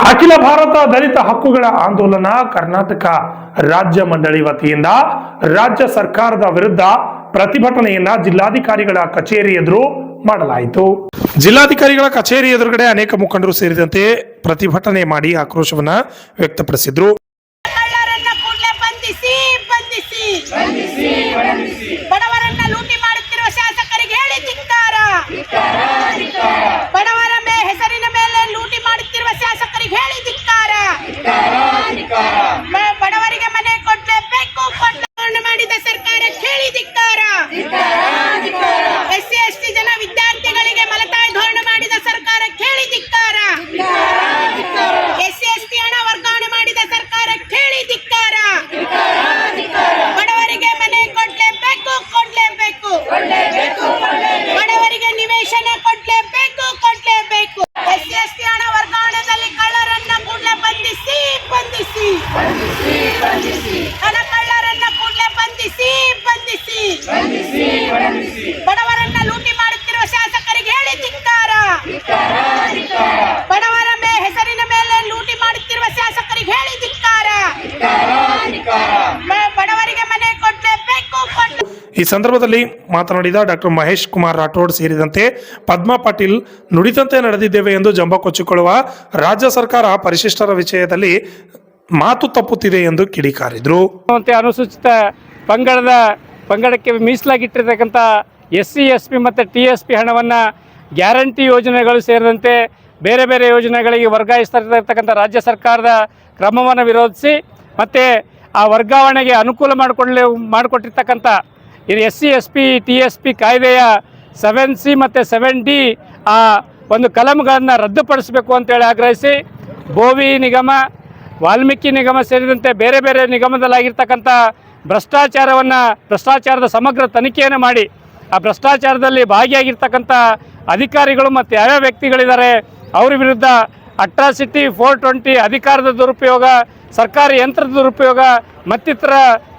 ಅಖಿಲ ಭಾರತ ದಲಿತ ಹಕ್ಕುಗಳ ಆಂದೋಲನ ಕರ್ನಾಟಕ ರಾಜ್ಯ ಮಂಡಳಿ ವತಿಯಿಂದ ರಾಜ್ಯ ಸರ್ಕಾರದ ವಿರುದ್ಧ ಪ್ರತಿಭಟನೆಯನ್ನ ಜಿಲ್ಲಾಧಿಕಾರಿಗಳ ಕಚೇರಿ ಎದುರು ಮಾಡಲಾಯಿತು. ಜಿಲ್ಲಾಧಿಕಾರಿಗಳ ಕಚೇರಿ ಎದುರುಗಡೆ ಅನೇಕ ಮುಖಂಡರು ಸೇರಿದಂತೆ ಪ್ರತಿಭಟನೆ ಮಾಡಿ ಆಕ್ರೋಶವನ್ನ ವ್ಯಕ್ತಪಡಿಸಿದ್ರು. ಬಡವರನ್ನ ಲೂಟಿ ಮಾಡುತ್ತಿರುವ ಶಾಸಕರಿಗೆ ಹೇಳಿ ಧಿಕ್ಕಾರ. ಬಡವರ ಹೆಸರಿನ ಮೇಲೆ ಲೂಟಿ ಮಾಡುತ್ತಿರುವ ಶಾಸಕರಿಗೆ ಹೇಳಿ ಧಿಕ್ಕಾರ. ಬಡವರಿಗೆ ಮನೆ ಕೊಡಲೇಬೇಕು, ಮಾಡಿದ ಸರ್ಕಾರಕ್ಕೆ ಹೇಳಿ ಧಿಕ್ಕಾರ. SC ST ಜನ ವಿದ್ಯಾರ್ಥಿಗಳಿಗೆ ಮಲತಾಯಿ ಧೋರಣೆ ಮಾಡಿದ ಸರ್ಕಾರಕ್ಕೆ ಹೇಳಿ ಧಿಕ್ಕಾರ. SC ST ಹಣ ವರ್ಗಾವಣೆ ಮಾಡಿದ ಸರ್ಕಾರಕ್ಕೆ ಹೇಳಿ ಧಿಕ್ಕಾರ. ಬಡವರಿಗೆ ಮನೆ ಕೊಡಲೇಬೇಕು, ಬಡವರಿಗೆ ನಿವೇಶನ ಕೊಡಲೇಬೇಕು. SC ST ಹಣ ವರ್ಗಾವಣೆಯಲ್ಲಿ ಕಳ್ಳರನ್ನ ಕೂಡಲೇ ಬಂಧಿಸಿ. ಹಣ ಕಳ್ಳರನ್ನ ಕೂಡಲೇ ಬಂಧಿಸಿ. ಬಡವರನ್ನ ಲೂಟಿ ಮಾಡುತ್ತಿರುವ ಶಾಸಕರಿಗೆ ಹೇಳಿ ಧಿಕ್ಕಾರ. ಬಡವರ ಹೆಸರಿನ ಮೇಲೆ ಲೂಟಿ ಮಾಡುತ್ತಿರುವ ಶಾಸಕರಿಗೆ ಹೇಳಿ ಧಿಕ್ಕಾರ. ಬಡವರಿಗೆ ಮನೆ ಕೊಡಲೇಬೇಕು. ಈ ಸಂದರ್ಭದಲ್ಲಿ ಮಾತನಾಡಿದ ಡಾಕ್ಟರ್ ಮಹೇಶ್ ಕುಮಾರ್ ರಾಠೋಡ್ ಸೇರಿದಂತೆ ಪದ್ಮಾ ಪಾಟೀಲ್, ನುಡಿದಂತೆ ನಡೆದಿದ್ದೇವೆ ಎಂದು ಜಂಬ ಕೊಚ್ಚಿಕೊಳ್ಳುವ ರಾಜ್ಯ ಸರ್ಕಾರ ಪರಿಶಿಷ್ಟರ ವಿಷಯದಲ್ಲಿ ಮಾತು ತಪ್ಪುತ್ತಿದೆ ಎಂದು ಕಿಡಿಕಾರಿದ್ರು. ಅನುಸೂಚಿತ ಪಂಗಡಕ್ಕೆ ಮೀಸಲಾಗಿಟ್ಟಿರ್ತಕ್ಕಂಥ SC SB ಮತ್ತು TSP ಹಣವನ್ನು ಗ್ಯಾರಂಟಿ ಯೋಜನೆಗಳು ಸೇರಿದಂತೆ ಬೇರೆ ಬೇರೆ ಯೋಜನೆಗಳಿಗೆ ವರ್ಗಾಯಿಸ್ತಿರ್ತಕ್ಕಂಥ ರಾಜ್ಯ ಸರ್ಕಾರದ ಕ್ರಮವನ್ನು ವಿರೋಧಿಸಿ ಮತ್ತು ಆ ವರ್ಗಾವಣೆಗೆ ಅನುಕೂಲ ಮಾಡಿಕೊಟ್ಟಿರ್ತಕ್ಕಂಥ SC SB TSP ಕಾಯ್ದೆಯ 7C ಮತ್ತು 7D ಆ ಒಂದು ಕಲಂಗಳನ್ನು ರದ್ದುಪಡಿಸಬೇಕು ಅಂತೇಳಿ ಆಗ್ರಹಿಸಿ ಬೋವಿ ನಿಗಮ, ವಾಲ್ಮೀಕಿ ನಿಗಮ ಸೇರಿದಂತೆ ಬೇರೆ ಬೇರೆ ನಿಗಮದಲ್ಲಾಗಿರ್ತಕ್ಕಂಥ ಭ್ರಷ್ಟಾಚಾರದ ಸಮಗ್ರ ತನಿಖೆಯನ್ನು ಮಾಡಿ ಆ ಭ್ರಷ್ಟಾಚಾರದಲ್ಲಿ ಭಾಗಿಯಾಗಿರ್ತಕ್ಕಂಥ ಅಧಿಕಾರಿಗಳು ಮತ್ತು ಯಾವ್ಯಾವ ವ್ಯಕ್ತಿಗಳಿದ್ದಾರೆ ಅವರ ವಿರುದ್ಧ ಅಟ್ರಾಸಿಟಿ 420 ಅಧಿಕಾರದ ದುರುಪಯೋಗ, ಸರ್ಕಾರಿ ಯಂತ್ರದ ದುರುಪಯೋಗ ಮತ್ತಿತರ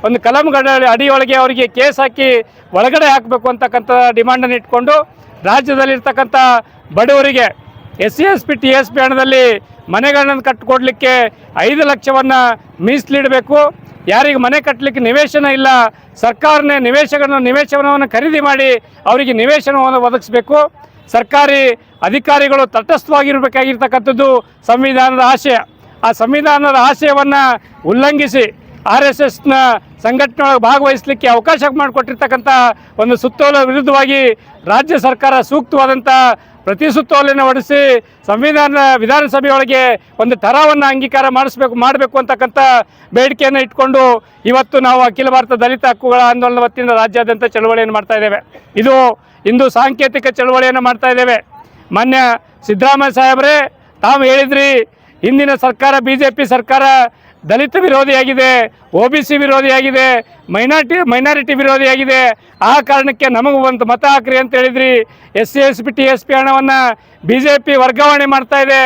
ಒಂದು ಕಲಂಗಳ ಅಡಿಯೊಳಗೆ ಅವರಿಗೆ ಕೇಸ್ ಹಾಕಿ ಒಳಗಡೆ ಹಾಕಬೇಕು ಅಂತಕ್ಕಂಥ ಡಿಮಾಂಡನ್ನು ಇಟ್ಕೊಂಡು ರಾಜ್ಯದಲ್ಲಿರ್ತಕ್ಕಂಥ ಬಡವರಿಗೆ SC SB TSP ಹಣದಲ್ಲಿ ಮನೆಗಳನ್ನು ಕಟ್ಟಿಕೊಡ್ಲಿಕ್ಕೆ 5 ಲಕ್ಷವನ್ನು ಮೀಸಲಿಡಬೇಕು. ಯಾರಿಗೆ ಮನೆ ಕಟ್ಟಲಿಕ್ಕೆ ನಿವೇಶನ ಇಲ್ಲ, ಸರ್ಕಾರನೇ ನಿವೇಶನವನ್ನು ಖರೀದಿ ಮಾಡಿ ಅವರಿಗೆ ನಿವೇಶನವನ್ನು ಒದಗಿಸಬೇಕು. ಸರ್ಕಾರಿ ಅಧಿಕಾರಿಗಳು ತಟಸ್ಥವಾಗಿರಬೇಕಾಗಿರ್ತಕ್ಕಂಥದ್ದು ಸಂವಿಧಾನದ ಆಶಯ. ಆ ಸಂವಿಧಾನದ ಆಶಯವನ್ನು ಉಲ್ಲಂಘಿಸಿ RSSನ ಸಂಘಟನೆಯೊಳಗೆ ಭಾಗವಹಿಸಲಿಕ್ಕೆ ಅವಕಾಶ ಮಾಡಿಕೊಟ್ಟಿರ್ತಕ್ಕಂಥ ಒಂದು ಸುತ್ತೋಲೆ ವಿರುದ್ಧವಾಗಿ ರಾಜ್ಯ ಸರ್ಕಾರ ಸೂಕ್ತವಾದಂಥ ಪ್ರತಿ ಸುತ್ತೋಲೆಯನ್ನು ಹೊರಡಿಸಿ ವಿಧಾನಸಭೆಯೊಳಗೆ ಒಂದು ಥರವನ್ನು ಅಂಗೀಕಾರ ಮಾಡಬೇಕು ಅಂತಕ್ಕಂಥ ಬೇಡಿಕೆಯನ್ನು ಇಟ್ಕೊಂಡು ಇವತ್ತು ನಾವು ಅಖಿಲ ಭಾರತ ದಲಿತ ಹಕ್ಕುಗಳ ಆಂದೋಲನ ವತಿಯಿಂದ ರಾಜ್ಯಾದ್ಯಂತ ಚಳವಳಿಯನ್ನು ಮಾಡ್ತಾ ಇದ್ದೇವೆ. ಇಂದು ಸಾಂಕೇತಿಕ ಚಳವಳಿಯನ್ನು ಮಾಡ್ತಾ ಇದ್ದೇವೆ. ಮಾನ್ಯ ಸಿದ್ದರಾಮಯ್ಯ ಸಾಹೇಬರೇ, ತಾವು ಹೇಳಿದ್ರಿ ಹಿಂದಿನ ಸರ್ಕಾರ BJP ಸರ್ಕಾರ ದಲಿತ ವಿರೋಧಿಯಾಗಿದೆ, OBC ವಿರೋಧಿಯಾಗಿದೆ, ಮೈನಾರಿಟಿ ವಿರೋಧಿಯಾಗಿದೆ. ಆ ಕಾರಣಕ್ಕೆ ನಮಗೂ ಒಂದು ಮತ ಹಾಕ್ರಿ ಅಂತ ಹೇಳಿದ್ರಿ. SC SB TSP ಹಣವನ್ನು BJP ವರ್ಗಾವಣೆ ಮಾಡ್ತಾ ಇದೆ,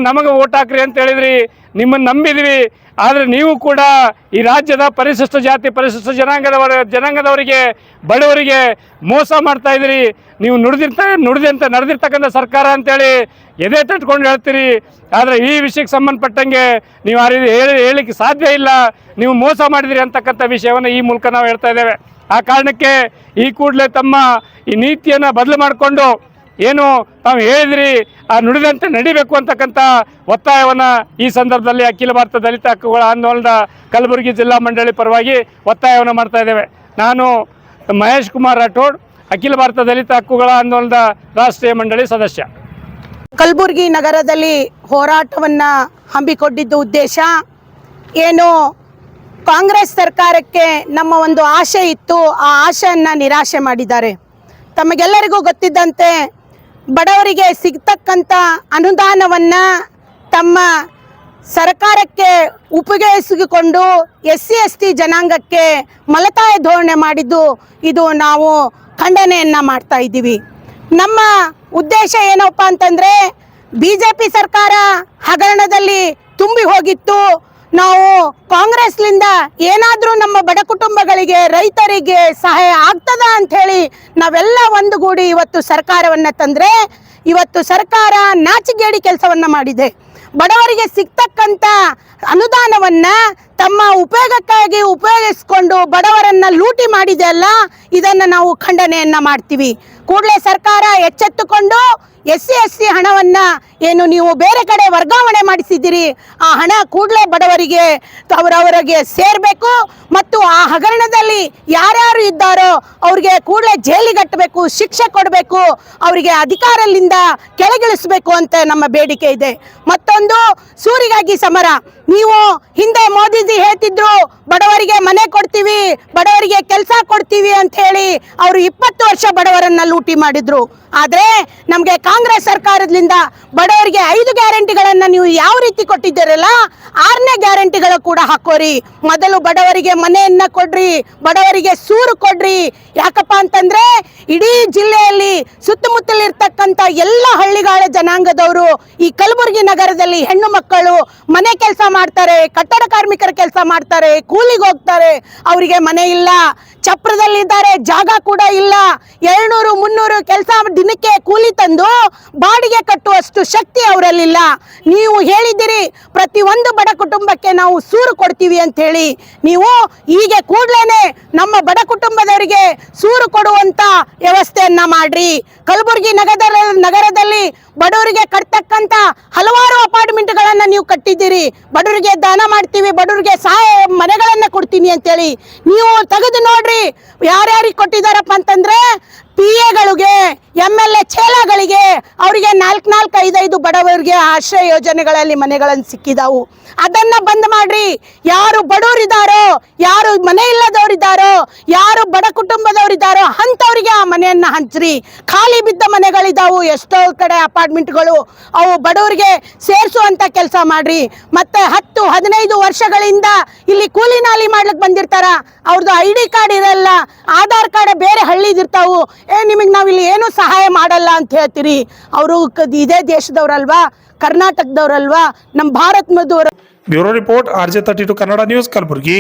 ನಮಗೆ ಓಟ್ ಹಾಕ್ರಿ ಅಂತ ಹೇಳಿದ್ರಿ. ನಿಮ್ಮನ್ನು ನಂಬಿದ್ವಿ. ಆದರೆ ನೀವು ಕೂಡ ಈ ರಾಜ್ಯದ ಪರಿಶಿಷ್ಟ ಜಾತಿ ಪರಿಶಿಷ್ಟ ಜನಾಂಗದವರಿಗೆ ಬಡವರಿಗೆ ಮೋಸ ಮಾಡ್ತಾ ಇದ್ದೀರಿ. ನೀವು ನುಡಿದಂತೆ ನಡೆದಿರ್ತಕ್ಕಂಥ ಸರ್ಕಾರ ಅಂತೇಳಿ ಎದೆ ತಟ್ಕೊಂಡು ಹೇಳ್ತೀರಿ. ಆದರೆ ಈ ವಿಷಯಕ್ಕೆ ಸಂಬಂಧಪಟ್ಟಂಗೆ ನೀವು ಆ ರೀತಿ ಹೇಳಲಿಕ್ಕೆ ಸಾಧ್ಯ ಇಲ್ಲ. ನೀವು ಮೋಸ ಮಾಡಿದಿರಿ ಅಂತಕ್ಕಂಥ ವಿಷಯವನ್ನು ಈ ಮೂಲಕ ನಾವು ಹೇಳ್ತಾ ಇದ್ದೇವೆ. ಆ ಕಾರಣಕ್ಕೆ ಈ ಕೂಡಲೇ ತಮ್ಮ ಈ ನೀತಿಯನ್ನು ಬದಲು ಮಾಡಿಕೊಂಡು ಏನು ತಾವು ಹೇಳಿದ್ರಿ ಆ ನುಡಿದಂತೆ ನಡಿಬೇಕು ಅಂತಕ್ಕಂಥ ಒತ್ತಾಯವನ್ನು ಈ ಸಂದರ್ಭದಲ್ಲಿ ಅಖಿಲ ಭಾರತ ದಲಿತ ಹಕ್ಕುಗಳ ಆಂದೋಲನದ ಕಲಬುರಗಿ ಜಿಲ್ಲಾ ಮಂಡಳಿ ಪರವಾಗಿ ಒತ್ತಾಯವನ್ನು ಮಾಡ್ತಾ ಇದ್ದೇವೆ. ನಾನು ಮಹೇಶ್ ಕುಮಾರ್ ರಾಠೋಡ್, ಅಖಿಲ ಭಾರತ ದಲಿತ ಹಕ್ಕುಗಳ ಆಂದೋಲನದ ರಾಷ್ಟ್ರೀಯ ಮಂಡಳಿ ಸದಸ್ಯ. ಕಲಬುರಗಿ ನಗರದಲ್ಲಿ ಹೋರಾಟವನ್ನು ಹಮ್ಮಿಕೊಂಡಿದ್ದ ಉದ್ದೇಶ ಏನು, ಕಾಂಗ್ರೆಸ್ ಸರ್ಕಾರಕ್ಕೆ ನಮ್ಮ ಒಂದು ಆಶೆ ಇತ್ತು, ಆ ಆಶೆಯನ್ನು ನಿರಾಶೆ ಮಾಡಿದ್ದಾರೆ. ತಮಗೆಲ್ಲರಿಗೂ ಗೊತ್ತಿದ್ದಂತೆ ಬಡವರಿಗೆ ಸಿಗ್ತಕ್ಕಂಥ ಅನುದಾನವನ್ನು ತಮ್ಮ ಸರ್ಕಾರಕ್ಕೆ ಉಪಯೋಗಿಸಿಕೊಂಡು SC ST ಜನಾಂಗಕ್ಕೆ ಮಲತಾಯಿ ಧೋರಣೆ ಮಾಡಿದ್ದು ಇದು ನಾವು ಖಂಡನೆಯನ್ನು ಮಾಡ್ತಾ ಇದ್ದೀವಿ. ನಮ್ಮ ಉದ್ದೇಶ ಏನಪ್ಪ ಅಂತಂದರೆ BJP ಸರ್ಕಾರ ಹಗರಣದಲ್ಲಿ ತುಂಬಿ ಹೋಗಿತ್ತು. ನಾವು ಕಾಂಗ್ರೆಸ್ಲಿಂದ ಏನಾದರೂ ನಮ್ಮ ಬಡ ಕುಟುಂಬಗಳಿಗೆ ರೈತರಿಗೆ ಸಹಾಯ ಆಗ್ತದ ಅಂತ ಹೇಳಿ ನಾವೆಲ್ಲ ಒಂದುಗೂಡಿ ಇವತ್ತು ಸರ್ಕಾರವನ್ನು ತಂದರೆ ಇವತ್ತು ಸರ್ಕಾರ ನಾಚಿಗೇಡಿ ಕೆಲಸವನ್ನು ಮಾಡಿದೆ. ಬಡವರಿಗೆ ಸಿಗ್ತಕ್ಕಂಥ ಅನುದಾನವನ್ನ ತಮ್ಮ ಉಪಯೋಗಕ್ಕಾಗಿ ಉಪಯೋಗಿಸಿಕೊಂಡು ಬಡವರನ್ನ ಲೂಟಿ ಮಾಡಿದೆ ಅಲ್ಲ, ಇದನ್ನು ನಾವು ಖಂಡನೆಯನ್ನ ಮಾಡ್ತೀವಿ. ಕೂಡಲೇ ಸರ್ಕಾರ ಎಚ್ಚೆತ್ತುಕೊಂಡು SC ಹಣವನ್ನ ಏನು ನೀವು ಬೇರೆ ಕಡೆ ವರ್ಗಾವಣೆ ಮಾಡಿಸಿದ್ದೀರಿ, ಆ ಹಣ ಕೂಡಲೇ ಬಡವರಿಗೆ ಅವರವರಿಗೆ ಸೇರಬೇಕು ಮತ್ತು ಆ ಹಗರಣದಲ್ಲಿ ಯಾರ್ಯಾರು ಇದ್ದಾರೋ ಅವ್ರಿಗೆ ಕೂಡಲೇ ಜೈಲಿಗಟ್ಟಬೇಕು, ಶಿಕ್ಷೆ ಕೊಡಬೇಕು, ಅವರಿಗೆ ಅಧಿಕಾರದಿಂದ ಕೆಳಗಿಳಿಸಬೇಕು ಅಂತ ನಮ್ಮ ಬೇಡಿಕೆ ಇದೆ. ಮತ್ತೊಂದು, ಸೂರಿಗಾಗಿ ಸಮರ. ನೀವು ಹಿಂದೆ ಮೋದಿಜಿ ಹೇಳ್ತಿದ್ರು ಬಡವರಿಗೆ ಮನೆ ಕೊಡ್ತೀವಿ, ಬಡವರಿಗೆ ಕೆಲಸ ಕೊಡ್ತೀವಿ ಅಂತ ಹೇಳಿ ಅವರು 20 ವರ್ಷ ಬಡವರನ್ನ ಲೂಟಿ ಮಾಡಿದ್ರು. ಆದ್ರೆ ನಮಗೆ ಕಾಂಗ್ರೆಸ್ ಸರ್ಕಾರದಿಂದ ಬಡವರಿಗೆ 5 ಗ್ಯಾರಂಟಿಗಳನ್ನ ನೀವು ಯಾವ ರೀತಿ ಕೊಟ್ಟಿದ್ದೀರಲ್ಲ, 6ನೇ ಗ್ಯಾರಂಟಿಗಳು ಕೂಡ ಹಾಕೋರಿ. ಮೊದಲು ಬಡವರಿಗೆ ಮನೆಯನ್ನ ಕೊಡ್ರಿ, ಬಡವರಿಗೆ ಸೂರು ಕೊಡ್ರಿ. ಯಾಕಪ್ಪ ಅಂತಂದ್ರೆ ಇಡೀ ಜಿಲ್ಲೆಯಲ್ಲಿ ಸುತ್ತಮುತ್ತಲಿರ್ತಕ್ಕಂಥ ಎಲ್ಲ ಹಳ್ಳಿಗಾಳ ಜನಾಂಗದವರು ಈ ಕಲಬುರಗಿ ನಗರದಲ್ಲಿ ಹೆಣ್ಣು ಮಕ್ಕಳು ಮನೆ ಕೆಲಸ ಮಾಡ್ತಾರೆ, ಕಟ್ಟಡ ಕಾರ್ಮಿಕರ ಕೆಲಸ ಮಾಡ್ತಾರೆ, ಕೂಲಿಗೆ ಹೋಗ್ತಾರೆ, ಅವರಿಗೆ ಮನೆ ಇಲ್ಲ, ಚಪ್ರದಲ್ಲಿದ್ದಾರೆ, ಜಾಗ ಕೂಡ ಇಲ್ಲ. 200-300 ಕೆಲಸ ದಿನಕ್ಕೆ ಕೂಲಿ ತಂದು ಬಾಡಿಗೆ ಕಟ್ಟುವಷ್ಟು ಶಕ್ತಿ ಅವರಲ್ಲಿಲ್ಲ. ನೀವು ಹೇಳಿದ್ದೀರಿ ಪ್ರತಿಯೊಂದು ಬಡ ಕುಟುಂಬಕ್ಕೆ ನಾವು ಸೂರು ಕೊಡ್ತೀವಿ ಅಂತ ಹೇಳಿ. ನೀವು ಈಗ ಕೂಡಲೇ ನಮ್ಮ ಬಡ ಕುಟುಂಬದವರಿಗೆ ಸೂರು ಕೊಡುವಂತ ವ್ಯವಸ್ಥೆಯನ್ನ ಮಾಡ್ರಿ. ಕಲಬುರಗಿ ನಗರದಲ್ಲಿ ಬಡವರಿಗೆ ಕಟ್ತಕ್ಕಂತ ಹಲವಾರು ಅಪಾರ್ಟ್ಮೆಂಟ್ಗಳನ್ನ ನೀವು ಕಟ್ಟಿದ್ದೀರಿ. ಬಡವರಿಗೆ ದಾನ ಮಾಡ್ತೀವಿ, ಬಡವರಿಗೆ ಸಹಾಯ ಮನೆಗಳನ್ನ ಕೊಡ್ತೀನಿ ಅಂತೇಳಿ ನೀವು ತೆಗೆದು ನೋಡ್ರಿ. ಯಾರ್ಯಾರಿಗೆ ಕೊಟ್ಟಿದ್ದಾರಪ್ಪ ಅಂತಂದ್ರೆ PAಗಳಿಗೆ, MLA ಚೇಲಾಗಳಿಗೆ, ಅವರಿಗೆ 4-5 ಬಡವರಿಗೆ ಆಶ್ರಯ ಯೋಜನೆಗಳಲ್ಲಿ ಮನೆಗಳನ್ನು ಸಿಕ್ಕಿದಾವು. ಅದನ್ನ ಬಂದ್ ಮಾಡ್ರಿ. ಯಾರು ಬಡವರಿದ್ದಾರೋ, ಯಾರು ಮನೆ ಇಲ್ಲದವರಿದ್ದಾರೋ, ಯಾರು ಬಡ ಕುಟುಂಬದವರಿದ್ದಾರೋ ಅಂಥವ್ರಿಗೆ ಆ ಮನೆಯನ್ನ ಹಂಚ್ರಿ. ಖಾಲಿ ಬಿದ್ದ ಮನೆಗಳಿದ್ದಾವು ಎಷ್ಟೋ ಕಡೆ ಅಪಾರ್ಟ್ಮೆಂಟ್ಗಳು, ಅವು ಬಡವರಿಗೆ ಸೇರಿಸುವಂತ ಕೆಲಸ ಮಾಡ್ರಿ. ಮತ್ತೆ 10-15 ವರ್ಷಗಳಿಂದ ಇಲ್ಲಿ ಕೂಲಿ ನಾಲಿ ಮಾಡ್ಲಿಕ್ಕೆ ಬಂದಿರ್ತಾರ, ಅವ್ರದ್ದು ID ಕಾರ್ಡ್ ಇರಲ್ಲ, ಆಧಾರ್ ಕಾರ್ಡ್ ಬೇರೆ ಹಳ್ಳಿದಿರ್ತಾವು. ನಿಮಗೆ ನಾವಿಲ್ಲಿ ಏನು ಸಹಾಯ ಮಾಡಲ್ಲ ಅಂತ ಹೇಳ್ತೀರಿ. ಅವರು ಇದೇ ದೇಶದವ್ರಲ್ವಾ, ಕರ್ನಾಟಕದವ್ರಲ್ವಾ, ನಮ್ಮ ಭಾರತದವ್ರ. Bureau report RJ32 Kannada news, Kalaburagi.